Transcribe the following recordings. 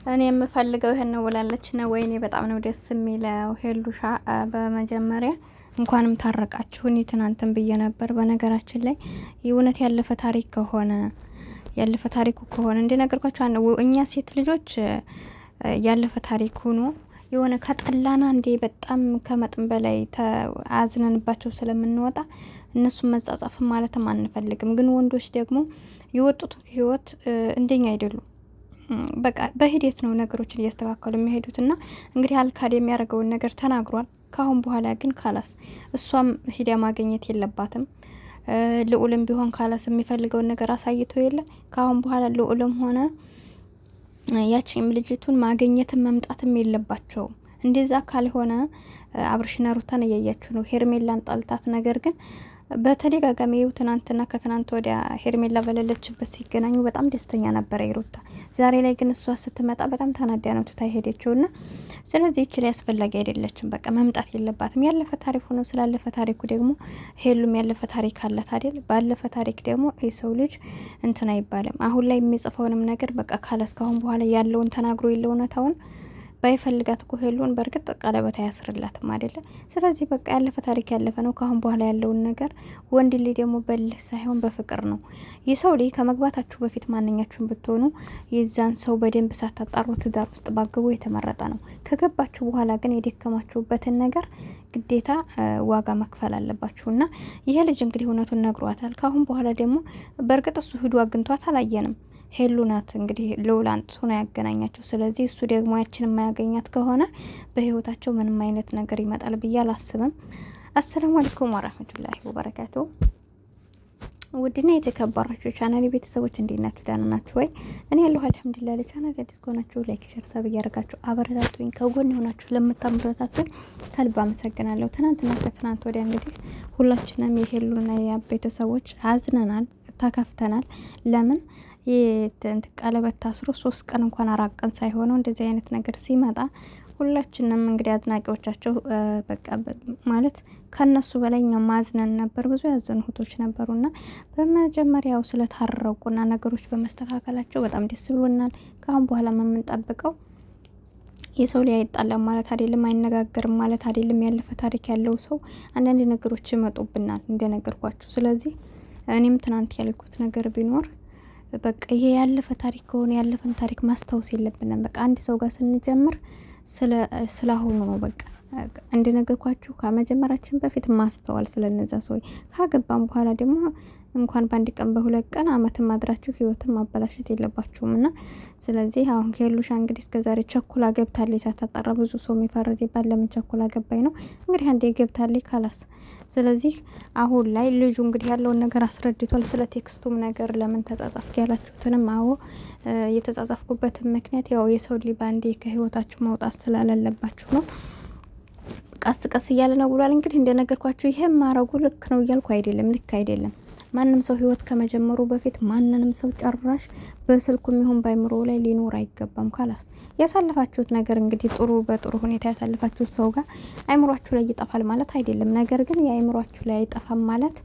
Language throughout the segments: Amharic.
እኔ የምፈልገው ይሄን ነው ብላለች ነው። ወይኔ በጣም ነው ደስ የሚለው። ሄሉሻ በመጀመሪያ እንኳንም ታረቃችሁ። እኔ ትናንትን ብዬ ነበር። በነገራችን ላይ እውነት ያለፈ ታሪክ ከሆነ ያለፈ ታሪኩ ከሆነ እንደነገርኳችሁ እኛ ሴት ልጆች ያለፈ ታሪክ ሆኖ የሆነ ከጠላና እንዴ በጣም ከመጠን በላይ አዝነንባቸው ስለምንወጣ እነሱን መጻጻፍ ማለትም አንፈልግም። ግን ወንዶች ደግሞ የወጡት ህይወት እንደኛ አይደሉም። በቃ በሂደት ነው ነገሮችን እያስተካከሉ የሚሄዱትና እንግዲህ አልካድ የሚያደርገውን ነገር ተናግሯል። ካሁን በኋላ ግን ካላስ እሷም ሂዳ ማግኘት የለባትም። ልዑልም ቢሆን ካላስ የሚፈልገውን ነገር አሳይቶ የለ ካሁን በኋላ ልዑልም ሆነ ያቺም ልጅቱን ማግኘትም መምጣትም የለባቸውም። እንደዛ ካልሆነ አብርሽና ሩታን እያያችሁ ነው። ሄርሜላን ጣልታት ነገር ግን በተደጋጋሚ ትናንትና ከትናንት ወዲያ ሄርሜላ በሌለችበት ሲገናኙ በጣም ደስተኛ ነበረ ይሩታ። ዛሬ ላይ ግን እሷ ስትመጣ በጣም ተናዳ ነው ትታ ሄደችውና ስለዚህ ይችል አስፈላጊ አይደለችም። በቃ መምጣት የለባትም። ያለፈ ታሪክ ሆኖ ስላለፈ ታሪኩ ደግሞ ሄሉም ያለፈ ታሪክ አላት አይደል? ባለፈ ታሪክ ደግሞ የሰው ልጅ እንትን አይባልም። አሁን ላይ የሚጽፈውንም ነገር በቃ ካላስካሁን በኋላ ያለውን ተናግሮ የለው እውነታውን ባይፈልጋት እኮ ሄሉን በእርግጥ ቀለበት አያስርላትም አይደለ? ስለዚህ በቃ ያለፈ ታሪክ ያለፈ ነው። ካሁን በኋላ ያለውን ነገር ወንድ ልጅ ደግሞ በልህ ሳይሆን በፍቅር ነው። የሰው ልጅ ከመግባታችሁ በፊት ማንኛችሁም ብትሆኑ የዛን ሰው በደንብ ሳታጣሩ ትዳር ውስጥ ባግቡ የተመረጠ ነው። ከገባችሁ በኋላ ግን የደከማችሁበትን ነገር ግዴታ ዋጋ መክፈል አለባችሁና ይሄ ልጅ እንግዲህ እውነቱን ነግሯታል። ካሁን በኋላ ደግሞ በእርግጥ እሱ ሂዱ አግኝቷት አላየንም። ሄሉ ናት እንግዲህ ልዑል አንጥቶ ነው ያገናኛቸው። ስለዚህ እሱ ደግሞ ያችን የማያገኛት ከሆነ በህይወታቸው ምንም አይነት ነገር ይመጣል ብዬ አላስብም። አሰላሙ አለይኩም ወራህመቱላሂ ወበረካቱ። ውድና የተከበራችሁ ቻናል ቤተሰቦች እንዴት ናችሁ? ደህና ናችሁ ወይ? እኔ ያለሁ አልሐምዱሊላህ። ለቻናል አዲስ ከሆናችሁ ላይክ፣ ሼር፣ ሰብ እያደረጋችሁ አበረታቱኝ። ከጎን የሆናችሁ ለምታበረታቱኝ ከልብ አመሰግናለሁ። ትናንትና ከትናንት ወዲያ እንግዲህ ሁላችንም የሄሉና የቤተሰቦች አዝነናል፣ ተከፍተናል። ለምን ቀለበት ታስሮ 3 ቀን እንኳን 4 ቀን ሳይሆነው እንደዚህ አይነት ነገር ሲመጣ ሁላችንም እንግዲህ አድናቂዎቻቸው በቃ ማለት ከነሱ በላይ እኛ ማዝነን ነበር። ብዙ ያዘኑ እህቶች ነበሩና በመጀመሪያው ስለታረቁና ነገሮች በመስተካከላቸው በጣም ደስ ብሎናል። ካሁን በኋላ የምንጠብቀው የሰው ላይ አይጣላም ማለት አይደለም፣ አይነጋገርም ማለት አይደለም። ያለፈ ታሪክ ያለው ሰው አንዳንድ ነገሮች ይመጡብናል እንደነገርኳችሁ። ስለዚህ እኔም ትናንት ያልኩት ነገር ቢኖር በቃ ይሄ ያለፈ ታሪክ ከሆነ ያለፈን ታሪክ ማስታወስ የለብንም። በቃ አንድ ሰው ጋር ስንጀምር ስላሁኑ ነው። በቃ እንደነገርኳችሁ ከመጀመራችን በፊት ማስተዋል ስለነዛ ሰው ካገባን በኋላ ደግሞ እንኳን በአንድ ቀን በ2 ቀን አመትን ማድራችሁ ህይወትን ማበላሸት የለባችሁም። እና ስለዚህ አሁን ሄሉሻ እንግዲህ እስከዛሬ ቸኩላ ገብታለች ሳታጣራ ብዙ ሰው የሚፈረድ ይባል ለምን ቸኩላ ገባኝ ነው እንግዲህ አንዴ ገብታለች ካላስ። ስለዚህ አሁን ላይ ልጁ እንግዲህ ያለውን ነገር አስረድቷል። ስለ ቴክስቱም ነገር ለምን ተጻጻፍክ ያላችሁትንም አዎ የተጻጻፍኩበትን ምክንያት ያው የሰው ልጅ ባንዴ ከህይወታችሁ መውጣት ስላለባችሁ ነው። ቀስ ቀስ እያለ ነው ብሏል። እንግዲህ እንደነገርኳችሁ ይሄ ማረጉ ልክ ነው እያልኩ አይደለም፣ ልክ አይደለም። ማንም ሰው ህይወት ከመጀመሩ በፊት ማንንም ሰው ጨራሽ በስልኩም ይሁን ባይምሮ ላይ ሊኖር አይገባም። ካላስ ያሳለፋችሁት ነገር እንግዲህ ጥሩ በጥሩ ሁኔታ ያሳለፋችሁት ሰው ጋር አይምሯችሁ ላይ ይጠፋል ማለት አይደለም። ነገር ግን የአይምሯችሁ ላይ አይጠፋም ማለት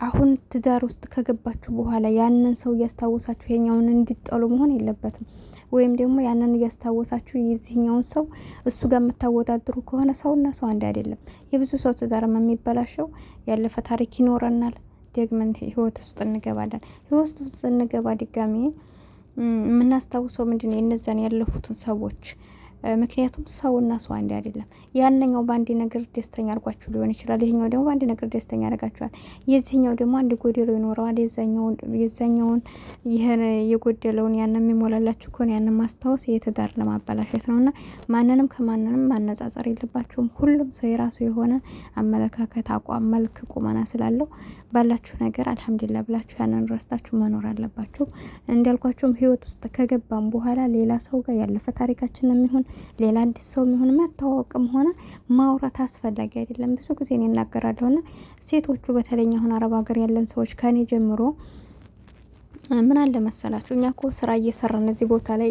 አሁን ትዳር ውስጥ ከገባችሁ በኋላ ያንን ሰው እያስታወሳችሁ የኛውን እንዲጠሉ መሆን የለበትም። ወይም ደግሞ ያንን እያስታወሳችሁ የዚህኛውን ሰው እሱ ጋር የምታወዳድሩ ከሆነ ሰውና ሰው አንድ አይደለም። የብዙ ሰው ትዳርም የሚበላሸው ያለፈ ታሪክ ይኖረናል፣ ደግመን ህይወት ውስጥ እንገባለን። ህይወት ውስጥ እንገባ ድጋሚ የምናስታውሰው ምንድነው የነዛን ያለፉትን ሰዎች። ምክንያቱም ሰውና ሰው አንድ አይደለም። ያንኛው በአንድ ነገር ደስተኛ አድርጓችሁ ሊሆን ይችላል፣ ይሄኛው ደግሞ በአንድ ነገር ደስተኛ ያደርጋችኋል። የዚህኛው ደግሞ አንድ ጎደሎ ይኖረዋል፣ የዛኛውን ይሄን የጎደለውን ያን የሚሞላላችሁ ከሆነ ያን ማስታወስ የትዳር ለማበላሸት ነውና ማንንም ከማንንም ማነጻጸር የለባችሁም። ሁሉም ሰው የራሱ የሆነ አመለካከት፣ አቋም፣ መልክ፣ ቁመና ስላለው ባላችሁ ነገር አልሐምዱሊላህ ብላችሁ ያንን ረስታችሁ መኖር አለባችሁ። እንዳልኳችሁም ህይወት ውስጥ ከገባም በኋላ ሌላ ሰው ጋር ያለፈ ታሪካችን የሚሆን ሌላ አዲስ ሰው የሚሆን መታወቅም ሆነ ማውራት አስፈላጊ አይደለም። ብዙ ጊዜ እኔ እናገራለሁና ሴቶቹ በተለይ አሁን አረብ ሀገር ያለን ሰዎች ከኔ ጀምሮ ምን አለ መሰላችሁ እኛ እኮ ስራ እየሰራን እዚህ ቦታ ላይ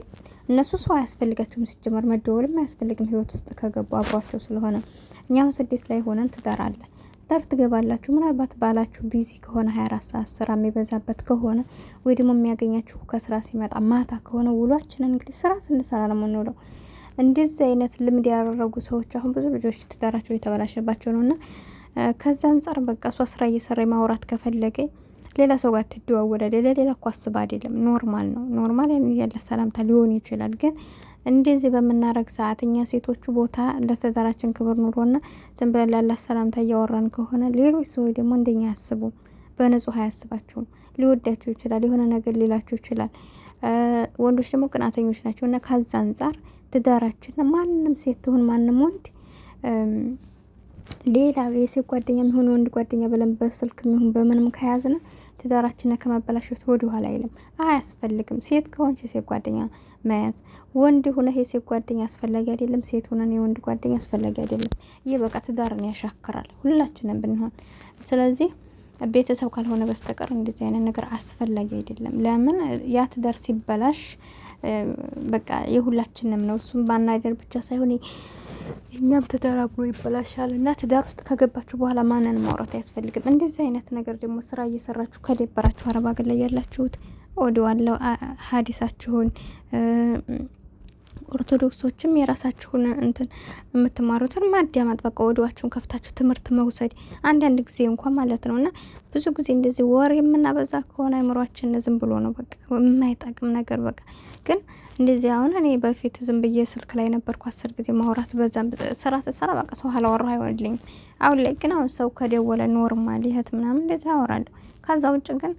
እነሱ ሰው አያስፈልጋቸውም። ሲጀመር መደወልም አያስፈልግም። ህይወት ውስጥ ከገቡ አብሯቸው ስለሆነ እኛም ስደት ላይ ሆነን ትዳር አለ ትዳር ትገባላችሁ። ምናልባት ባላችሁ ቢዚ ከሆነ 24 ሰዓት ስራ የሚበዛበት ከሆነ ወይ ደግሞ የሚያገኛችሁ ከስራ ሲመጣ ማታ ከሆነ ውሏችንን እንግዲህ ስራ ስንሰራ ነው የምንውለው። እንደዚህ አይነት ልምድ ያደረጉ ሰዎች አሁን ብዙ ልጆች ትዳራቸው የተበላሸባቸው ነውና ከዛ አንጻር በቃ እሷ ስራ እየሰራ ማውራት ከፈለገ ሌላ ሰው ጋር ትደዋወላለች። ሌላ እኮ አስባ አይደለም፣ ኖርማል ነው። ኖርማል ያለ ሰላምታ ሊሆን ይችላል። ግን እንደዚህ በምናረግ ሰዓት እኛ ሴቶቹ ቦታ ለትዳራችን ክብር ኑሮና ዝም ብለን ላላ ሰላምታ እያወራን ከሆነ ሌሎች ሰዎች ደግሞ እንደኛ ያስቡ፣ በንጹህ አያስባችሁም። ሊወዳችሁ ይችላል፣ የሆነ ነገር ሊላችሁ ይችላል። ወንዶች ደግሞ ቅናተኞች ናቸው እና ከዛ አንጻር ትዳራችን ማንም ሴት ትሁን ማንም ወንድ ሌላ የሴት ጓደኛ የሚሆን ወንድ ጓደኛ ብለን በስልክ የሚሆን በምንም ከያዝነ ትዳራችንን ከማበላሸት ወደ ኋላ አይልም፣ አያስፈልግም። ሴት ከሆንች የሴት ጓደኛ መያዝ፣ ወንድ ሆነ የሴት ጓደኛ አስፈላጊ አይደለም፣ ሴት ሆነን የወንድ ጓደኛ አስፈላጊ አይደለም። ይህ በቃ ትዳርን ያሻክራል ሁላችንም ብንሆን። ስለዚህ ቤተሰብ ካልሆነ በስተቀር እንደዚህ አይነት ነገር አስፈላጊ አይደለም። ለምን ያ ትዳር ሲበላሽ በቃ የሁላችንም ነው። እሱም ባናደር ብቻ ሳይሆን እኛም ትዳር አብሮ ይበላሻል እና ትዳር ውስጥ ከገባችሁ በኋላ ማንን ማውራት አያስፈልግም። እንደዚህ አይነት ነገር ደግሞ ስራ እየሰራችሁ ከደበራችሁ አረብ ሀገር ላይ ያላችሁት ኦዲዮ አለው ሀዲሳችሁን ኦርቶዶክሶችም የራሳችሁን እንትን የምትማሩትን ማዳመጥ በቃ ወዲዋችሁን ከፍታችሁ ትምህርት መውሰድ አንዳንድ ጊዜ እንኳን ማለት ነው። እና ብዙ ጊዜ እንደዚህ ወሬ የምናበዛ ከሆነ አይምሯችን ዝም ብሎ ነው በቃ የማይጠቅም ነገር በቃ። ግን እንደዚህ አሁን እኔ በፊት ዝም ብዬ ስልክ ላይ ነበርኩ 10 ጊዜ ማውራት በዛም ስራ ስሰራ በቃ ሰው አላወራ አይወድልኝ። አሁን ላይ ግን አሁን ሰው ከደወለ ኖርማል ይሄት ምናምን እንደዚህ አወራለሁ። ከዛ ውጭ ግን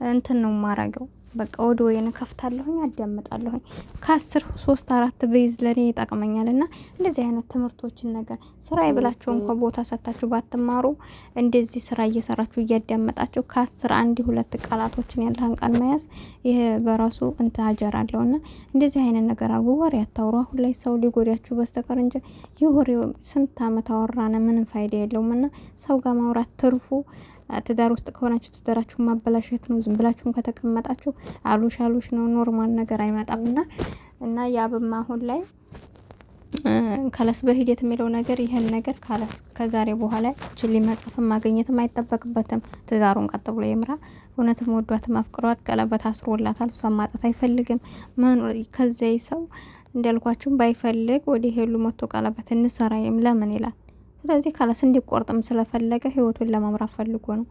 እንትን ነው ማረገው በቃ ወዲወይን ከፍታለሁኝ አዳምጣለሁኝ። ከ10 3 4 በይዝ ለኔ ይጠቅመኛል። እና እንደዚህ አይነት ትምህርቶችን ነገር ስራ ይብላችሁ እንኳን ቦታ ሰጣችሁ ባትማሩ እንደዚህ ስራ እየሰራችሁ እያዳመጣችሁ ከ10 1 2 ቃላቶችን ያለህን ቃል መያዝ ይሄ በራሱ እንት አጀር አለውና እንደዚህ አይነት ነገር አርጉ። ወሬ አታውሩ። አሁን ላይ ሰው ሊጎዳችሁ በስተቀር እንጂ ይወሬው ስንት አመት አወራነ ምንም ፋይዳ የለውምና ሰው ጋር ማውራት ትርፉ ትዳር ውስጥ ከሆናችሁ ትዳራችሁ ማበላሸት ነው። ዝም ብላችሁም ከተቀመጣችሁ አሉሽ ነው። ኖርማል ነገር አይመጣምና እና ያብም አሁን ላይ ካላስ በሂደት የሚለው ነገር ይሄን ነገር ካላስ ከዛሬ በኋላ እቺ መጽሐፍም ማግኘትም አይጠበቅበትም። ትዳሩን ቀጥ ብሎ ይምራ። እውነትም ወዷትም አፍቅሯት ቀለበት አስሮላታል። እሷን ማጣት አይፈልግም። መኖር ከዚህ ሰው እንዳልኳችሁ ባይፈልግ ወደ ሄሉ መጥቶ ቀለበት እንሰራይም ለምን ይላል። ስለዚህ ካላስ እንዲቆርጥም ስለፈለገ ህይወቱን ለማምራት ፈልጎ ነው።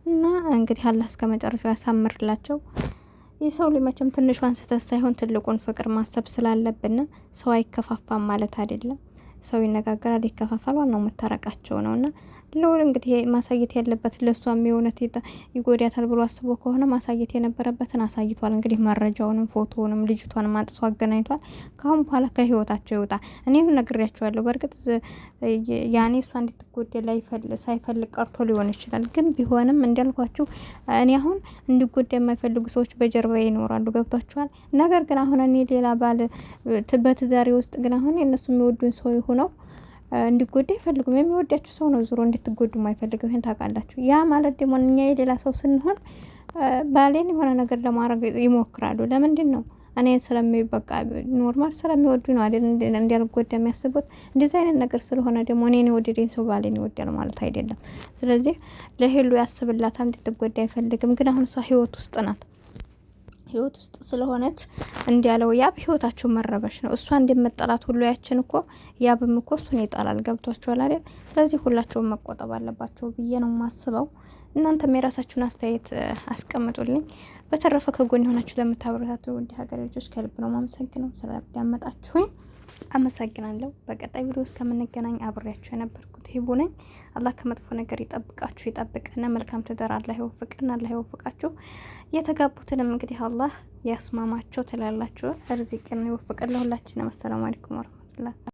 እና እንግዲህ አላህ እስከ መጨረሻው ያሳምርላቸው። የሰው ልጅ መቼም ትንሿን ስህተት ሳይሆን ትልቁን ፍቅር ማሰብ ስላለብን ሰው አይከፋፋም ማለት አይደለም። ሰው ይነጋገራል፣ ይከፋፋል። ዋናው መታረቃቸው ነውና ልዑል እንግዲህ ማሳየት ያለበት ለሷም የእውነት ይጎዳታል ብሎ አስቦ ከሆነ ማሳየት የነበረበትን አሳይቷል። እንግዲህ መረጃውንም ፎቶውንም ልጅቷንም አንጥቶ አገናኝቷል። ካሁን በኋላ ከህይወታቸው ይወጣ። እኔም ነግሬያቸዋለሁ። በእርግጥ ያኔ እሷ እንድትጎዳ ሳይፈልግ ቀርቶ ሊሆን ይችላል። ግን ቢሆንም እንዳልኳችሁ እኔ አሁን እንዲጎዳ የማይፈልጉ ሰዎች በጀርባ ይኖራሉ። ገብቷቸዋል። ነገር ግን አሁን እኔ ሌላ ባል በትዳሬ ውስጥ ግን አሁን የእነሱ የሚወዱን ሰው ሆነው እንዲጎዳ አይፈልጉም። የሚወዳችሁ ሰው ነው ዙሮ እንድትጎዱ የማይፈልገው። ይሄን ታውቃላችሁ። ያ ማለት ደግሞ እኛ የሌላ ሰው ስንሆን ባሌን የሆነ ነገር ለማድረግ ይሞክራሉ። ለምንድን ነው? እኔን ስለሚበቃ ኖርማል ስለሚወዱ ነው አይደል እንዲያልጎዳ የሚያስቡት። እንደዚህ አይነት ነገር ስለሆነ ደግሞ እኔን የወደደኝ ሰው ባሌን ይወዳል ማለት አይደለም። ስለዚህ ለሄሉ ያስብላታል፣ እንድትጎዳ አይፈልግም። ግን አሁን እሷ ህይወት ውስጥ ናት። ህይወት ውስጥ ስለሆነች እንዲያለው ያብ ህይወታቸው መረበሽ ነው። እሷ እንደምጠላት ሁሉ ያችን እኮ ያብም እኮ እሱን ይጣላል። ገብቷቸዋል አይደል? ስለዚህ ሁላቸውም መቆጠብ አለባቸው ብዬ ነው የማስበው። እናንተም የራሳችሁን አስተያየት አስቀምጡልኝ። በተረፈ ከጎን የሆናችሁ ለምታበረታቱ ውድ ሀገር ልጆች ከልብ ነው ማመሰግነው። ስላዳመጣችሁኝ አመሰግናለሁ። በቀጣይ ቪዲዮ እስከምንገናኝ አብሬያችሁ የነበርኩት ሂቡ ነኝ። አላህ ከመጥፎ ነገር ይጠብቃችሁ፣ ይጠብቀና መልካም ትዳር አላህ ይወፍቀና፣ አላህ ይወፍቃችሁ። የተጋቡትንም እንግዲህ አላህ ያስማማቸው ትላላችሁ። ርዚቅን ይወፍቀን ለሁላችንም። አሰላሙ አለይኩም ወራህመቱላህ